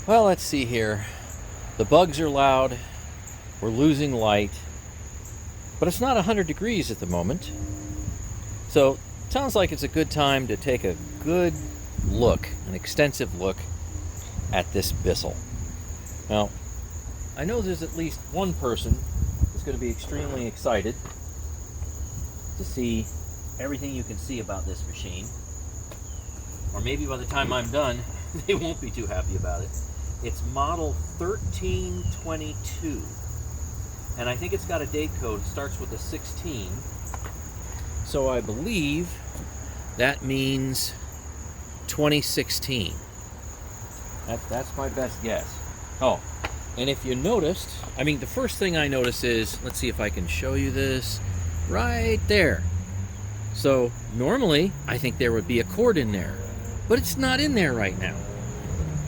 Well, let's see here. The bugs are loud. We're losing light. But it's not 100 degrees at the moment. So it sounds like it's a good time to take a good look, an extensive look at this Bissell. Now, I know there's at least one person that's going to be extremely excited to see everything you can see about this machine. Or maybe by the time I'm done, they won't be too happy about it. It's model 1322. And I think it's got a date code. It starts with a 16. So I believe that means 2016. That's my best guess. Oh, and if you noticed, I mean, the first thing I notice is, let's see if I can show you this, right there. So normally, I think there would be a cord in there, but it's not in there right now.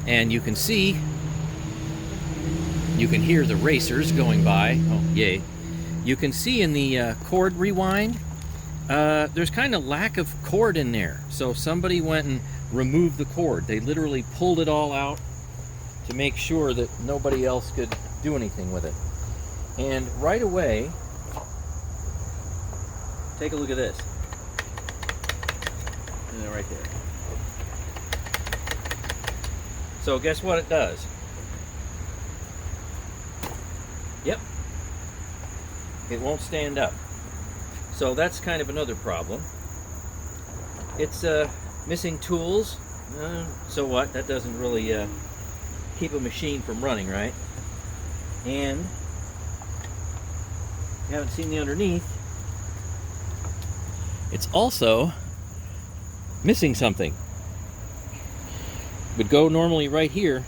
And you can see, you can hear the racers going by. Oh, yay. You can see in the cord rewind, there's kind of lack of cord in there. So somebody went and removed the cord. They literally pulled it all out to make sure that nobody else could do anything with it. And right away, take a look at this. And right there. So guess what it does? Yep. It won't stand up. So that's kind of another problem. It's missing tools. So what? That doesn't really keep a machine from running, right? And you haven't seen the underneath. It's also missing something. Would go normally right here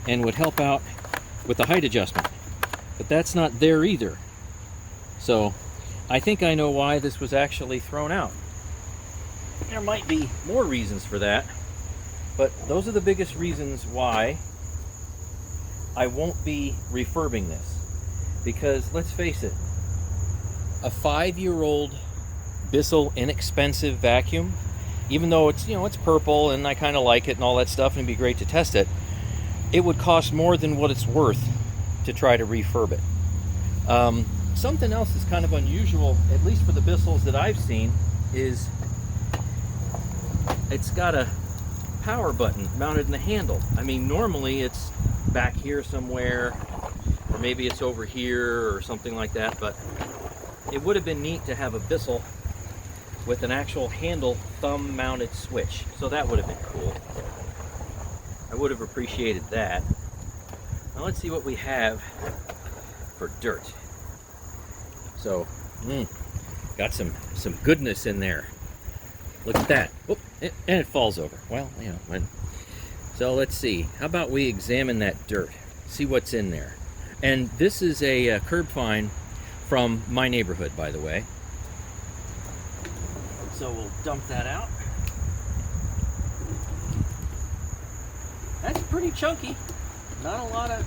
and would help out with the height adjustment, but that's not there either. So I think I know why this was actually thrown out. There might be more reasons for that, but those are the biggest reasons why I won't be refurbing this. Because let's face it, a 5-year-old Bissell inexpensive vacuum, even though it's, it's purple and I kind of like it and all that stuff and it'd be great to test it, it would cost more than what it's worth to try to refurb it. Something else that's kind of unusual, at least for the Bissells that I've seen, is it's got a power button mounted in the handle. I mean, normally it's back here somewhere, or maybe it's over here or something like that, but it would have been neat to have a Bissell with an actual handle thumb mounted switch. So that would have been cool. I would have appreciated that. Now let's see what we have for dirt. So, got some goodness in there. Look at that. Whoop, and it falls over. Well, so let's see. How about we examine that dirt? See what's in there. And this is a curb find from my neighborhood, by the way. So we'll dump that out. That's pretty chunky. Not a lot of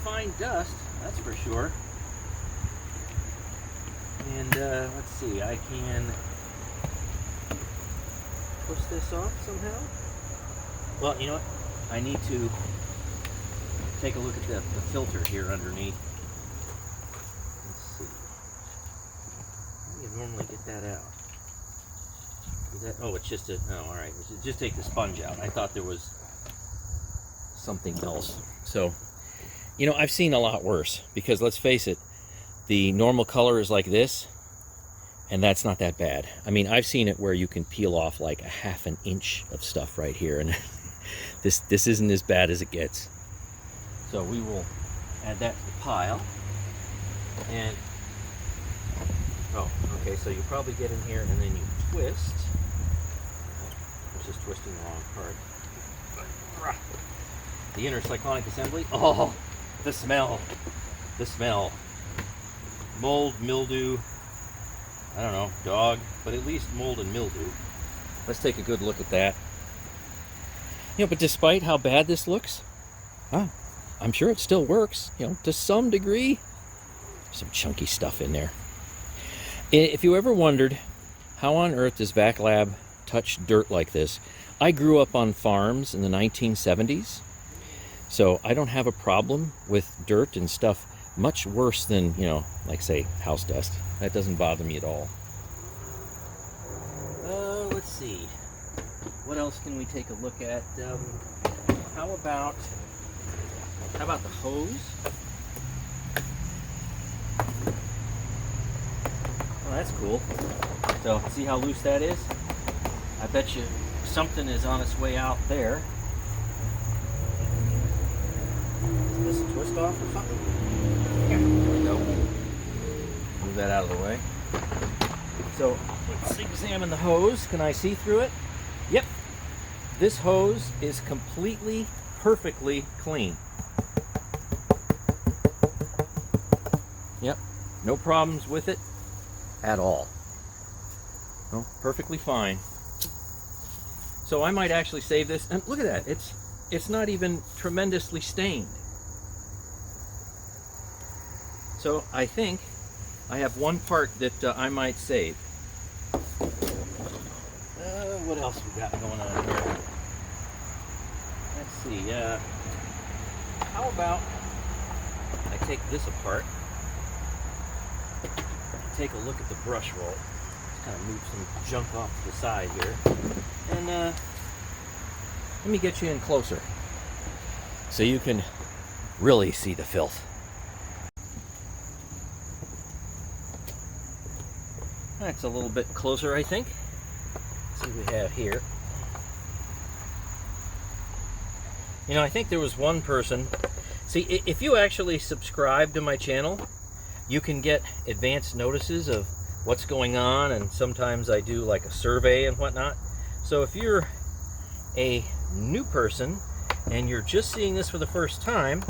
fine dust, that's for sure. And let's see, I can push this off somehow. Well, you know what? I need to take a look at the filter here underneath. Let's see. How do you normally get that out? Is that, oh, it's just a, oh, all right. Just take the sponge out. I thought there was something else. So, I've seen a lot worse, because let's face it, the normal color is like this, and that's not that bad. I mean, I've seen it where you can peel off like a half an inch of stuff right here, and this isn't as bad as it gets. So we will add that to the pile. And, oh, okay, so you probably get in here and then you twist. I was just twisting the wrong part. The inner cyclonic assembly. Oh, the smell. The smell. Mold, mildew, I don't know, dog, but at least mold and mildew. Let's take a good look at that. But despite how bad this looks, I'm sure it still works, to some degree. Some chunky stuff in there. If you ever wondered, how on earth does VacLab touch dirt like this? I grew up on farms in the 1970s, So I don't have a problem with dirt and stuff much worse than, you know, like say house dust. That doesn't bother me at all. Let's see. What else can we take a look at? How about the hose? Oh, that's cool. So see how loose that is? I bet you something is on its way out there. Is this a twist off or something? Yeah, there we go. Move that out of the way. So let's examine the hose. Can I see through it? Yep. This hose is completely, perfectly clean. Yep. No problems with it at all. No, perfectly fine. So I might actually save this. And look at that. It's not even tremendously stained. So I think I have one part that I might save. What else we got going on here? Let's see. How about I take this apart, take a look at the brush roll. Just kind of move some junk off to the side here, and let me get you in closer so you can really see the filth. That's a little bit closer, I think. Let's see what we have here. You know, I think there was one person. See, if you actually subscribe to my channel, you can get advanced notices of what's going on, and sometimes I do like a survey and whatnot. So if you're a new person and you're just seeing this for the first time,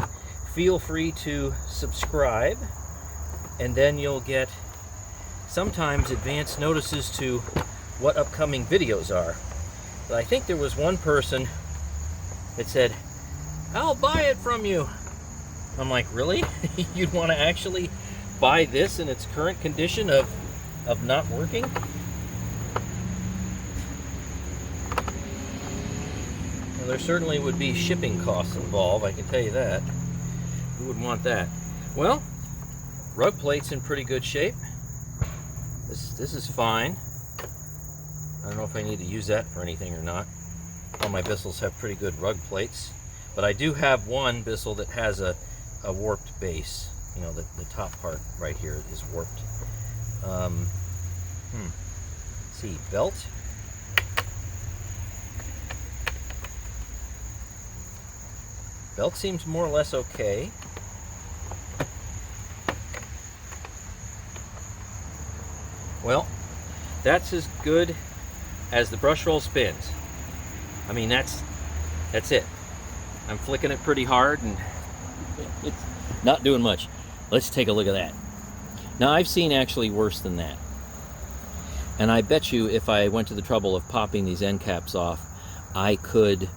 feel free to subscribe, and then you'll get sometimes advanced notices to what upcoming videos are. But I think there was one person that said, "I'll buy it from you." I'm like, really? You'd want to actually buy this in its current condition of not working? Well, there certainly would be shipping costs involved, I can tell you that. Who would want that? Well, rug plate's in pretty good shape. This is fine. I don't know if I need to use that for anything or not. All my Bissells have pretty good rug plates, but I do have one Bissell that has a warped base. You know, the top part right here is warped. Let's see, belt. Belt seems more or less okay. Well, that's as good as the brush roll spins. I mean, that's it. I'm flicking it pretty hard and it's not doing much. Let's take a look at that. Now, I've seen actually worse than that. And I bet you if I went to the trouble of popping these end caps off, I could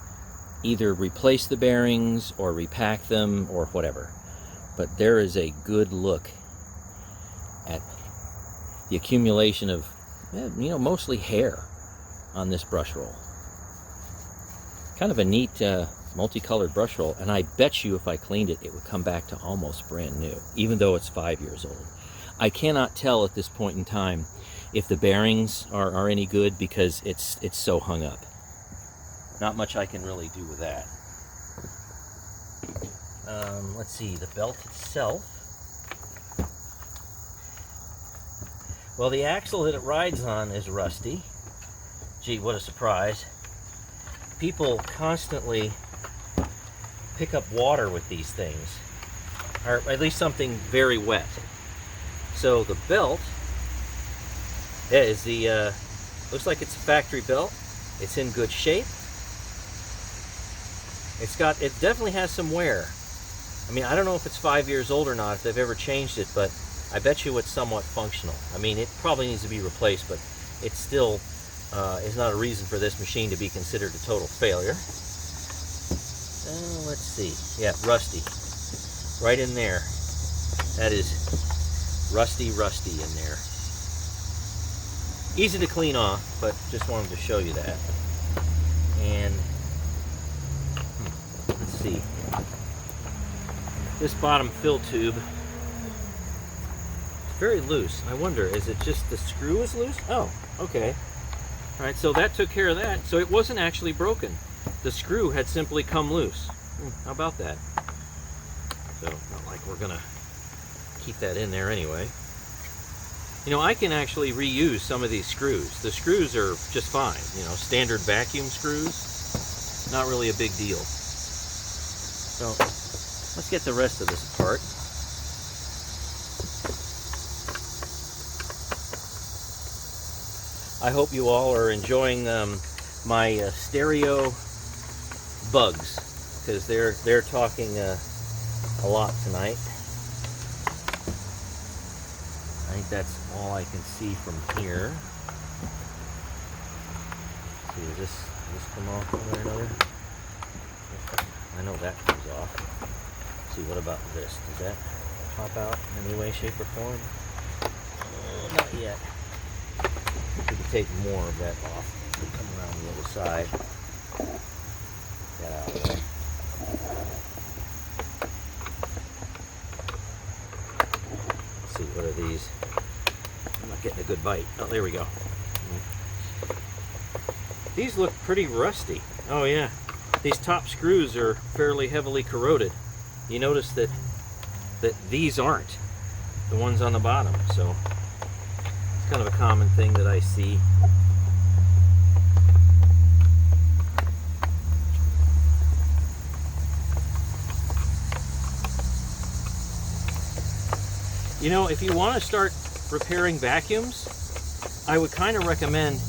either replace the bearings or repack them or whatever. But there is a good look at the accumulation of, you know, mostly hair on this brush roll. Kind of a neat multicolored brush roll, and I bet you if I cleaned it, it would come back to almost brand new, even though it's 5 years old. I cannot tell at this point in time if the bearings are any good because it's so hung up. Not much I can really do with that. Let's see, the belt itself. Well, the axle that it rides on is rusty. Gee, what a surprise. People constantly pick up water with these things, or at least something very wet. So the belt is looks like it's a factory belt. It's in good shape. It definitely has some wear. I mean, I don't know if it's 5 years old or not, if they've ever changed it, but I bet you it's somewhat functional. I mean, it probably needs to be replaced, but it still is not a reason for this machine to be considered a total failure. Let's see. Yeah, rusty. Right in there. That is rusty in there. Easy to clean off, but just wanted to show you that. And let's see. this bottom fill tube. It's very loose. I wonder, is it just the screw is loose? Oh, okay. All right, so that took care of that. So it wasn't actually broken. The screw had simply come loose. How about that? So, not like we're gonna keep that in there anyway. You know, I can actually reuse some of these screws. The screws are just fine. You know, standard vacuum screws. Not really a big deal. So, let's get the rest of this apart. I hope you all are enjoying my stereo bugs, because they're talking a lot tonight. I think that's all I can see from here. Let's see, does this come off one way or another? I know that comes off. Let's see, what about this? Does that pop out in any way, shape, or form? Not yet. We can take more of that off. Come around the other side. Get out of there. Let's see, what are these? I'm not getting a good bite. Oh, there we go. These look pretty rusty. Oh yeah, these top screws are fairly heavily corroded. You notice that these aren't the ones on the bottom, so it's kind of a common thing that I see. You know, if you want to start repairing vacuums, I would kind of recommend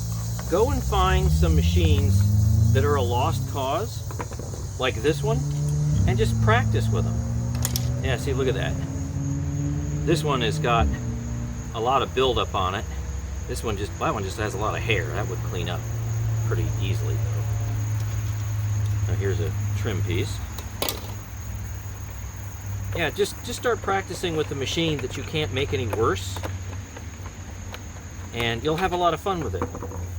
go and find some machines that are a lost cause, like this one, and just practice with them. Yeah, see, look at that. This one has got a lot of buildup on it. That one just has a lot of hair. That would clean up pretty easily, though. Now here's a trim piece. Yeah, just start practicing with the machine that you can't make any worse, and you'll have a lot of fun with it,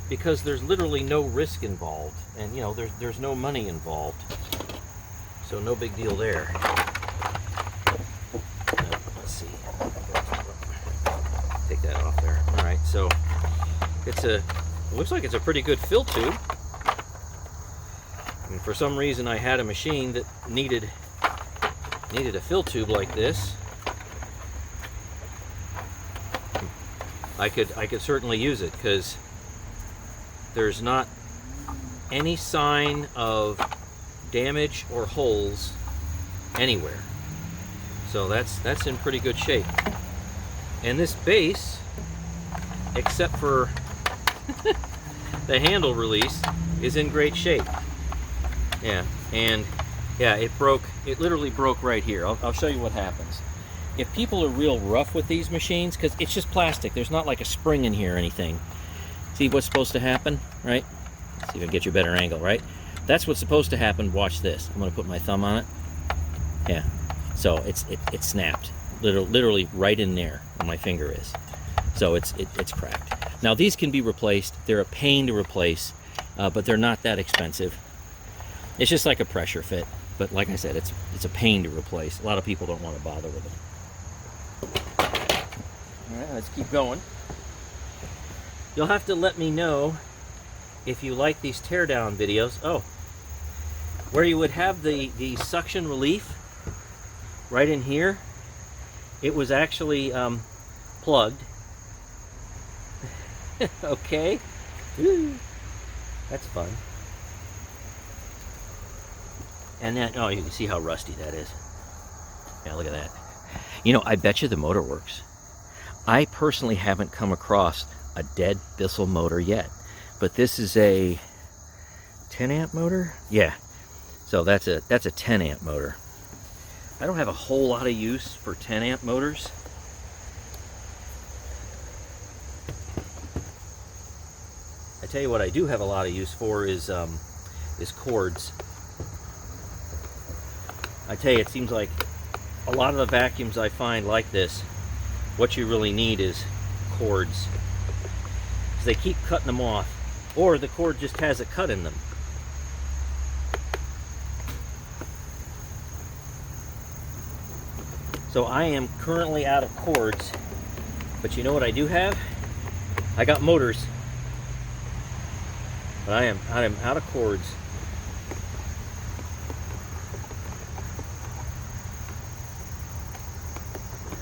because there's literally no risk involved, and you know, there's no money involved, so no big deal there. Let's see, take that off there. All right, so it looks like it's a pretty good fill tube, and for some reason I had a machine that needed a fill tube like this. I could certainly use it, because there's not any sign of damage or holes anywhere. So that's in pretty good shape. And this base, except for the handle release, is in great shape. Yeah, and yeah, it literally broke right here. I'll show you what happens. If people are real rough with these machines, because it's just plastic, there's not like a spring in here or anything. See what's supposed to happen, right? See if I can get you a better angle, right? That's what's supposed to happen. Watch this. I'm gonna put my thumb on it. Yeah, so it snapped, literally right in there where my finger is. So it's cracked. Now these can be replaced. They're a pain to replace, but they're not that expensive. It's just like a pressure fit. But like I said, it's a pain to replace. A lot of people don't want to bother with them. All right, let's keep going. You'll have to let me know if you like these teardown videos. Oh, where you would have the suction relief right in here, it was actually plugged. Okay, woo. That's fun. And then, oh, you can see how rusty that is. Yeah, look at that. You know, I bet you the motor works. I personally haven't come across a dead Bissell motor yet, but this is a 10 amp motor. Yeah, so that's a 10 amp motor. I don't have a whole lot of use for 10 amp motors. I tell you what I do have a lot of use for is cords. I tell you, it seems like a lot of the vacuums I find like this, what you really need is cords. Because they keep cutting them off, or the cord just has a cut in them. So I am currently out of cords, but you know what I do have? I got motors, but I am out of cords.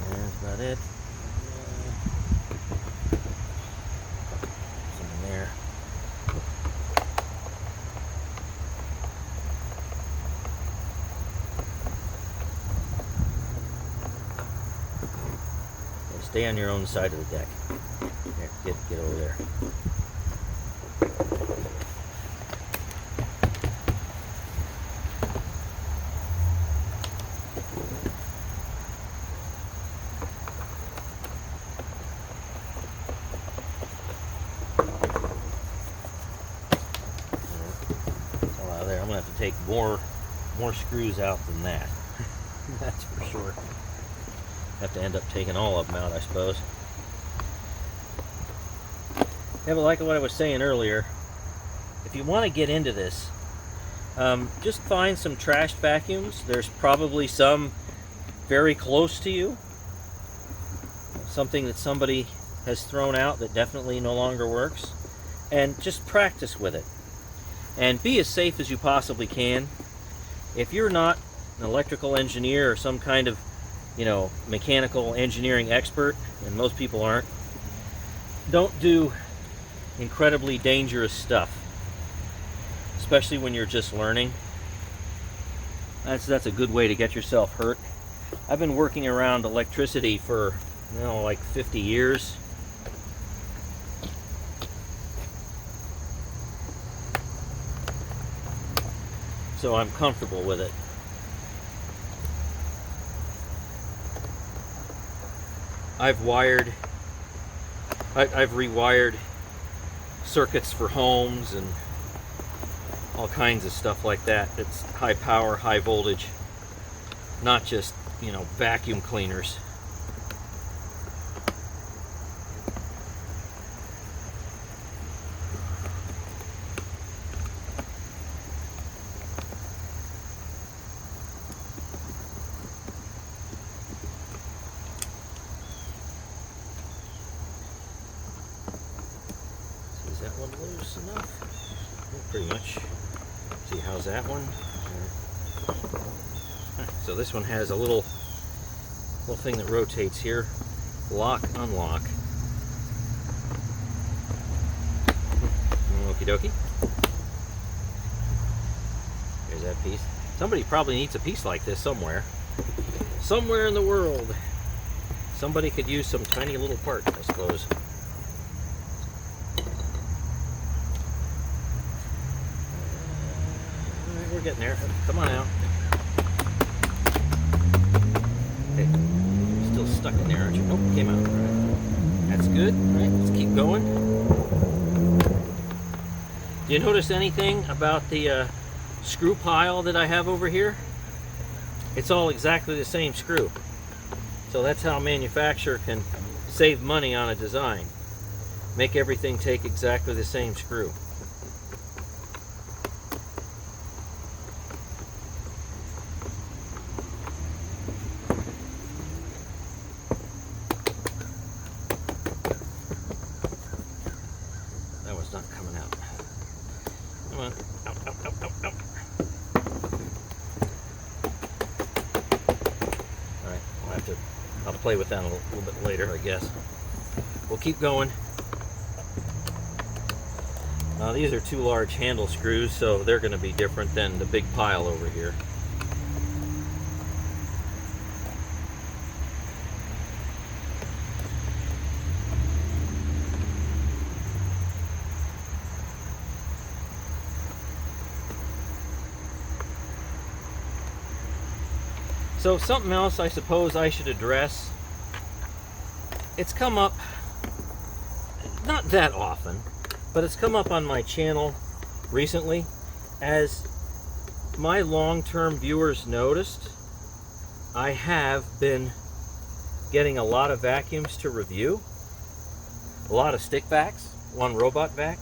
That's about it. Something there. Stay on your own side of the deck. Here, get over there. It's all out of there. I'm gonna have to take more screws out than that. That's for sure. Have to end up taking all of them out, I suppose. Yeah, but like what I was saying earlier, if you want to get into this, just find some trashed vacuums. There's probably some very close to you. Something that somebody has thrown out that definitely no longer works. And just practice with it. And be as safe as you possibly can. If you're not an electrical engineer or some kind of mechanical engineering expert, and most people aren't, don't do incredibly dangerous stuff, especially when you're just learning. That's a good way to get yourself hurt. I've been working around electricity for like 50 years. So I'm comfortable with it. I've rewired circuits for homes and all kinds of stuff like that. It's high power, high voltage, not just, vacuum cleaners. Is that one loose enough? Yeah, pretty much. See, how's that one? So this one has a little thing that rotates here. Lock, unlock. Okie dokie. Here's that piece. Somebody probably needs a piece like this somewhere. Somewhere in the world. Somebody could use some tiny little part, I suppose. Alright, we're getting there. Come on out. Okay. You're still stuck in there, aren't you? Nope, came out. Alright. That's good. Alright, let's keep going. Do you notice anything about the screw pile that I have over here? It's all exactly the same screw. So that's how a manufacturer can save money on a design. Make everything take exactly the same screw. That was not coming out. Come on. Out, out, out, out, out. Alright, I'll play with that a little bit later, I guess. We'll keep going. These are 2 large handle screws, so they're going to be different than the big pile over here. So something else I suppose I should address. It's come up, not that often, but it's come up on my channel recently. As my long-term viewers noticed, I have been getting a lot of vacuums to review. A lot of stick vacs, one robot vac.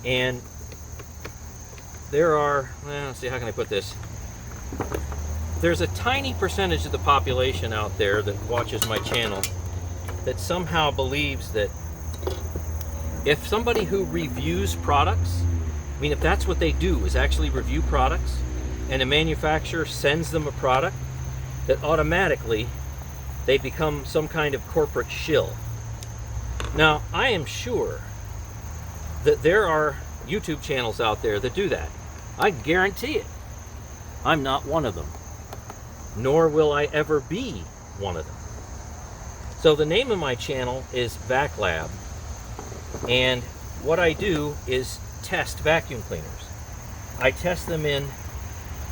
And there are, well, let's see, how can I put this? there's a tiny percentage of the population out there that watches my channel that somehow believes that if somebody who reviews products, I mean, if that's what they do, is actually review products, and a manufacturer sends them a product, that automatically they become some kind of corporate shill. Now, I am sure that there are YouTube channels out there that do that. I guarantee it. I'm not one of them, nor will I ever be one of them. So the name of my channel is Vac Lab, and what I do is test vacuum cleaners. I test them in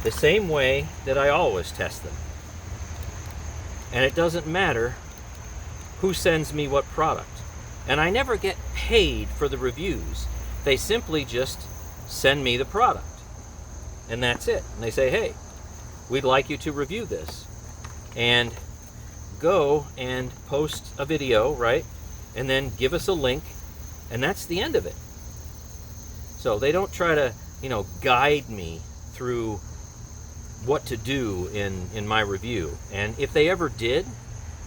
the same way that I always test them. And it doesn't matter who sends me what product. And I never get paid for the reviews. They simply just send me the product. And that's it. And they say, hey, we'd like you to review this. And go and post a video, right? And then give us a link. And that's the end of it. So they don't try to, guide me through what to do in my review. And if they ever did,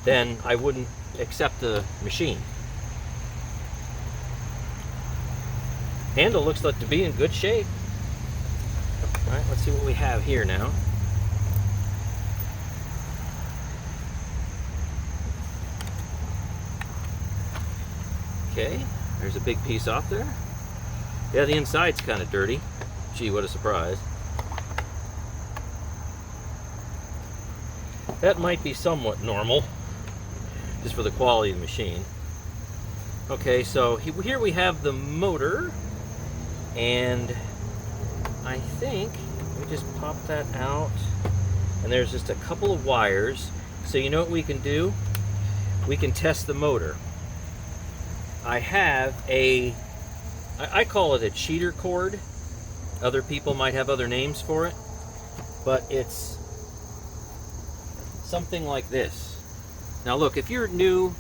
then I wouldn't accept the machine. Handle looks like to be in good shape. All right, let's see what we have here now. Okay, there's a big piece off there. Yeah, the inside's kind of dirty. Gee, what a surprise. That might be somewhat normal, just for the quality of the machine. Okay, so here we have the motor, and I think we just pop that out, and there's just a couple of wires. So you know what we can do? We can test the motor. I have I call it a cheater cord. Other people might have other names for it, but it's something like this. Now look, if you're new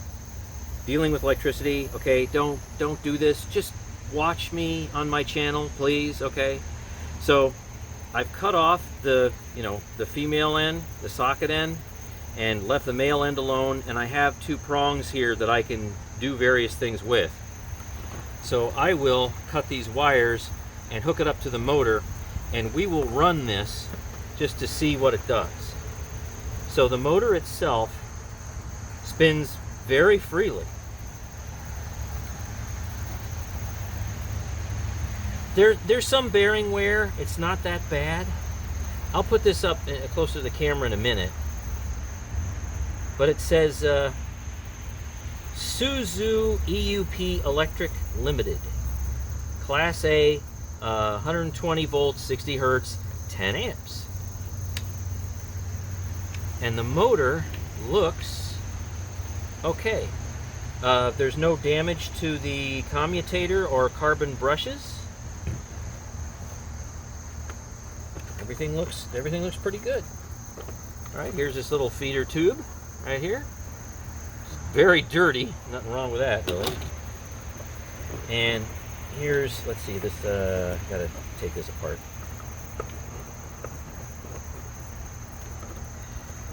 dealing with electricity, okay, don't do this. Just watch me on my channel, please, okay? So I've cut off the female end, the socket end, and left the male end alone, and I have two prongs here that I can do various things with. So I will cut these wires and hook it up to the motor, and we will run this just to see what it does. So the motor itself spins very freely. There's some bearing wear. It's not that bad. I'll put this up closer to the camera in a minute. But it says Suzu EUP Electric Limited. Class A, 120 volts, 60 hertz, 10 amps. And the motor looks okay. There's no damage to the commutator or carbon brushes. Everything looks pretty good. All right, here's this little feeder tube right here. Very dirty, nothing wrong with that really. And here's, let's see, this, gotta take this apart.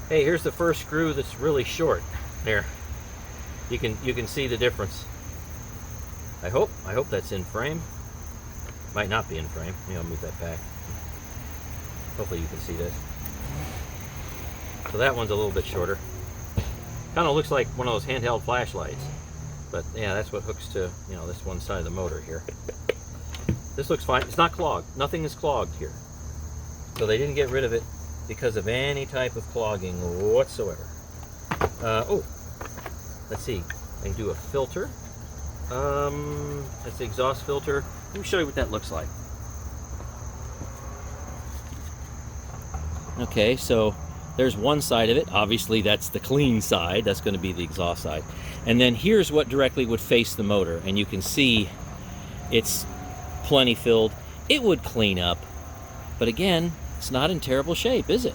Hey, here's the first screw that's really short. There, you can see the difference. I hope that's in frame. Might not be in frame. Maybe I'll move that back. Hopefully you can see this. So that one's a little bit shorter. Kind of looks like one of those handheld flashlights. But yeah, that's what hooks to, this one side of the motor here. This looks fine. It's not clogged. Nothing is clogged here. So they didn't get rid of it because of any type of clogging whatsoever. Oh, let's see. I can do a filter. That's the exhaust filter. Let me show you what that looks like. Okay, so there's one side of it. Obviously, that's the clean side. That's going to be the exhaust side. And then here's what directly would face the motor. And you can see it's plenty filled. It would clean up. But again, it's not in terrible shape, is it?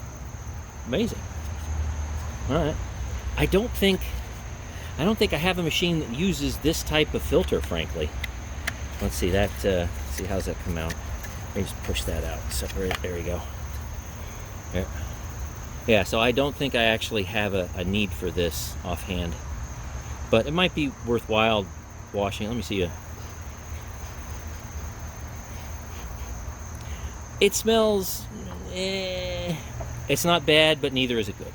Amazing. All right. I don't think I have a machine that uses this type of filter, frankly. Let's see that. See, how's that come out? Let me just push that out. Separate. There we go. Yeah. Yeah, so I don't think I actually have a need for this offhand, but it might be worthwhile washing. Let me see. It smells, it's not bad, but neither is it good.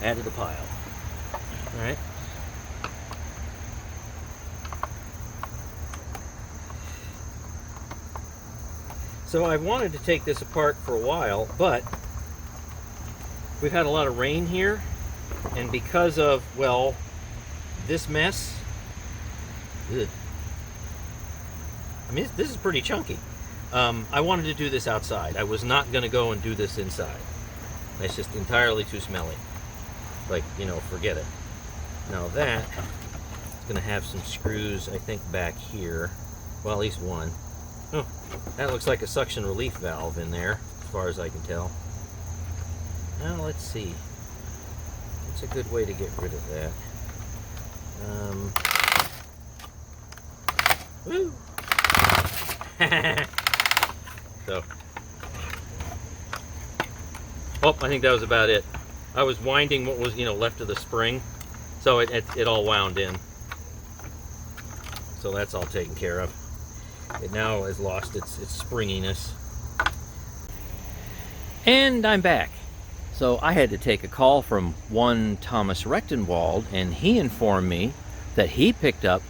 Add to the pile. All right. So I wanted to take this apart for a while, but we've had a lot of rain here, and because of, well, this mess, ugh. I mean, this is pretty chunky. I wanted to do this outside. I was not going to go and do this inside. It's just entirely too smelly. Like, you know, forget it. Now that is going to have some screws, I think, back here. Well, at least one. Oh, that looks like a suction relief valve in there, as far as I can tell. Now, let's see. What's a good way to get rid of that? Woo! So, oh, I think that was about it. I was winding what was, you know, left of the spring, so it all wound in. So that's all taken care of. It now has lost its springiness. And I'm back. So I had to take a call from one Thomas Rechtenwald, and he informed me that he picked up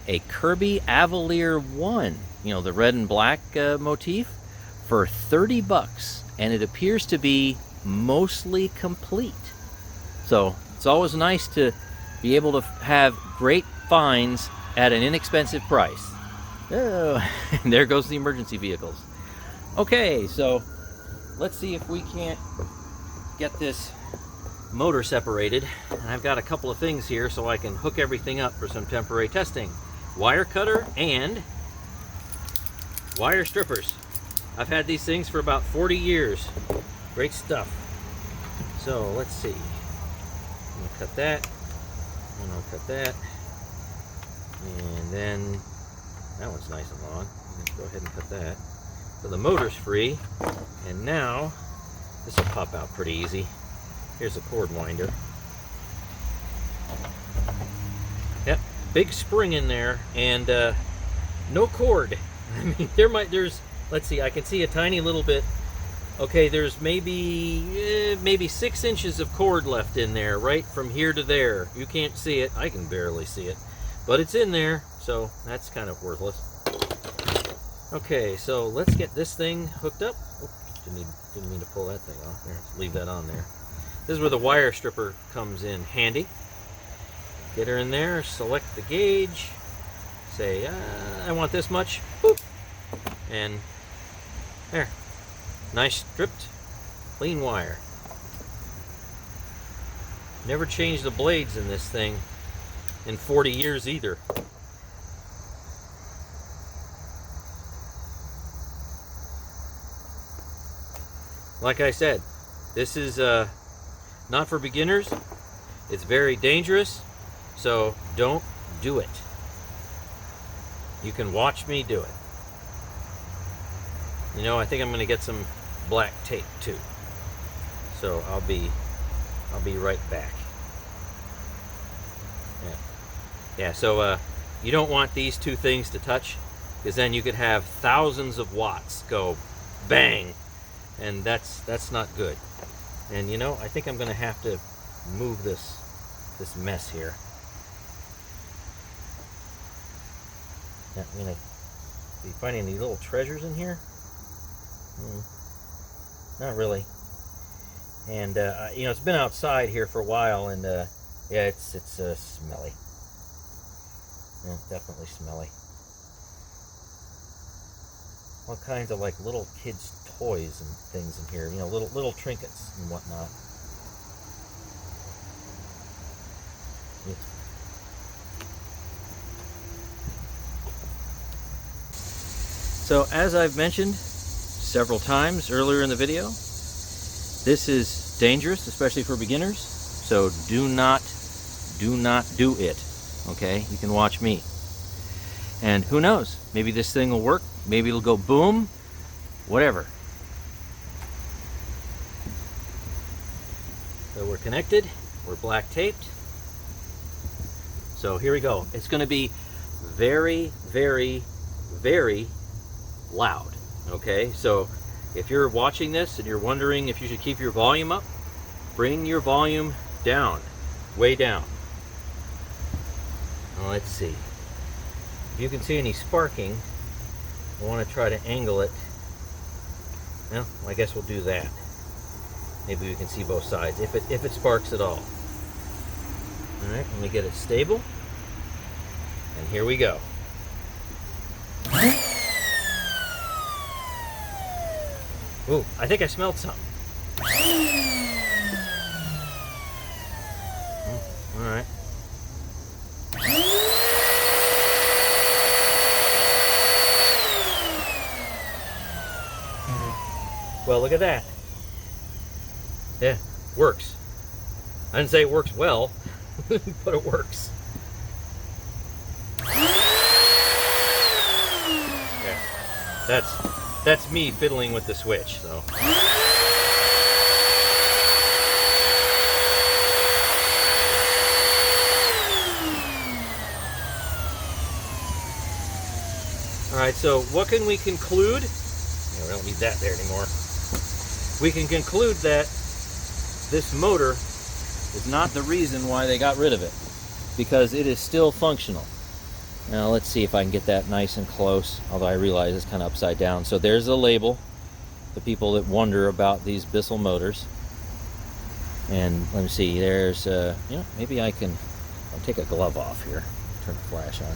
a Kirby Avalier 1, you know, the red and black motif, for $30, and it appears to be mostly complete. So it's always nice to be able to have great finds at an inexpensive price. Oh, and there goes the emergency vehicles. Okay, so let's see if we can't get this motor separated. And I've got a couple of things here so I can hook everything up for some temporary testing. Wire cutter and wire strippers. I've had these things for about 40 years. Great stuff. So let's see. I'm gonna cut that, and I'll cut that, and then that one's nice and long. I'm gonna go ahead and cut that. So the motor's free, and now this will pop out pretty easy. Here's a cord winder. Yep, big spring in there, and no cord. I mean, there's, let's see, I can see a tiny little bit. Okay, there's maybe 6 inches of cord left in there, right from here to there. You can't see it. I can barely see it, but it's in there, so that's kind of worthless. Okay, so let's get this thing hooked up. Oh, didn't mean to pull that thing off. There, let's leave that on there. This is where the wire stripper comes in handy. Get her in there, select the gauge, say, I want this much, boop, and there. Nice stripped, clean wire. Never changed the blades in this thing in 40 years either. Like I said, this is not for beginners. It's very dangerous, so don't do it. You can watch me do it. You know, I think I'm going to get some black tape too. So I'll be right back. Yeah, so you don't want these two things to touch, because then you could have thousands of watts go bang, and that's not good. And you know, I think I'm going to have to move this mess here. Yeah, I'm going to be finding these little treasures in here. Not really. And you know, it's been outside here for a while, and yeah, it's smelly. Yeah, definitely smelly. All kinds of like little kids' toys and things in here. You know, little trinkets and whatnot. Yeah. So as I've mentioned several times earlier in the video, this is dangerous, especially for beginners, so do not do it. Okay, you can watch me, and who knows, maybe this thing will work, maybe it'll go boom, whatever. So we're connected, we're black taped. So here we go. It's going to be very, very, very loud. Okay, so if you're watching this and you're wondering if you should keep your volume up, bring your volume down, way down. Now let's see. If you can see any sparking, I want to try to angle it. Well, I guess we'll do that. Maybe we can see both sides, if it sparks at all. All right, let me get it stable. And here we go. Ooh, I think I smelled something. All right. Well, look at that. Yeah, works. I didn't say it works well, but it works. Yeah, that's me fiddling with the switch, so. All right, so what can we conclude? Yeah, we don't need that there anymore. We can conclude that this motor is not the reason why they got rid of it, because it is still functional. Now let's see if I can get that nice and close, although I realize it's kind of upside down. So there's the label, the people that wonder about these Bissell motors. And let me see, there's, maybe I'll take a glove off here, turn the flash on.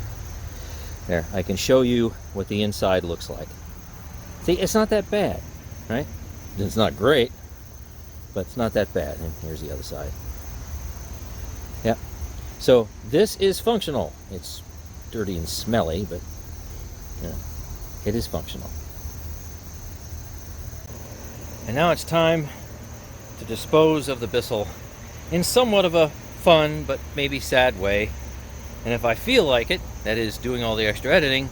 There, I can show you what the inside looks like. See, it's not that bad, right? It's not great, but it's not that bad. And here's the other side. Yeah. So this is functional. It's dirty and smelly, but it is functional. And now it's time to dispose of the Bissell in somewhat of a fun but maybe sad way. And if I feel like it, that is doing all the extra editing,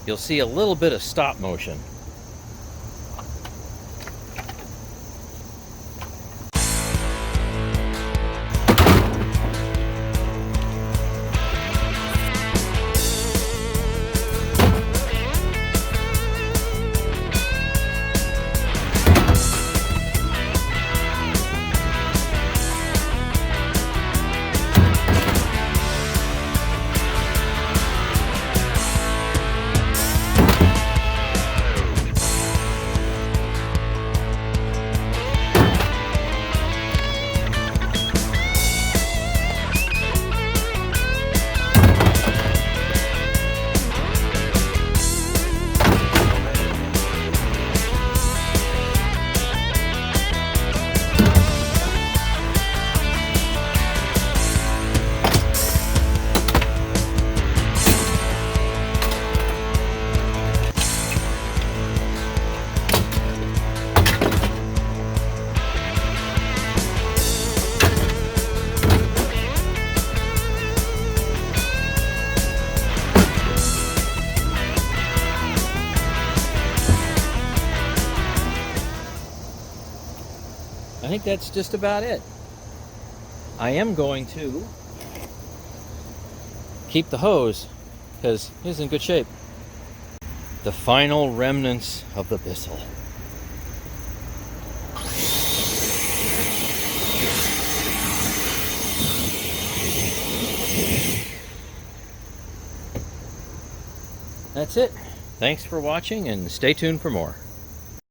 you'll see a little bit of stop motion. I think that's just about it. I am going to keep the hose because it's in good shape. The final remnants of the Bissell. That's it. Thanks for watching and stay tuned for more.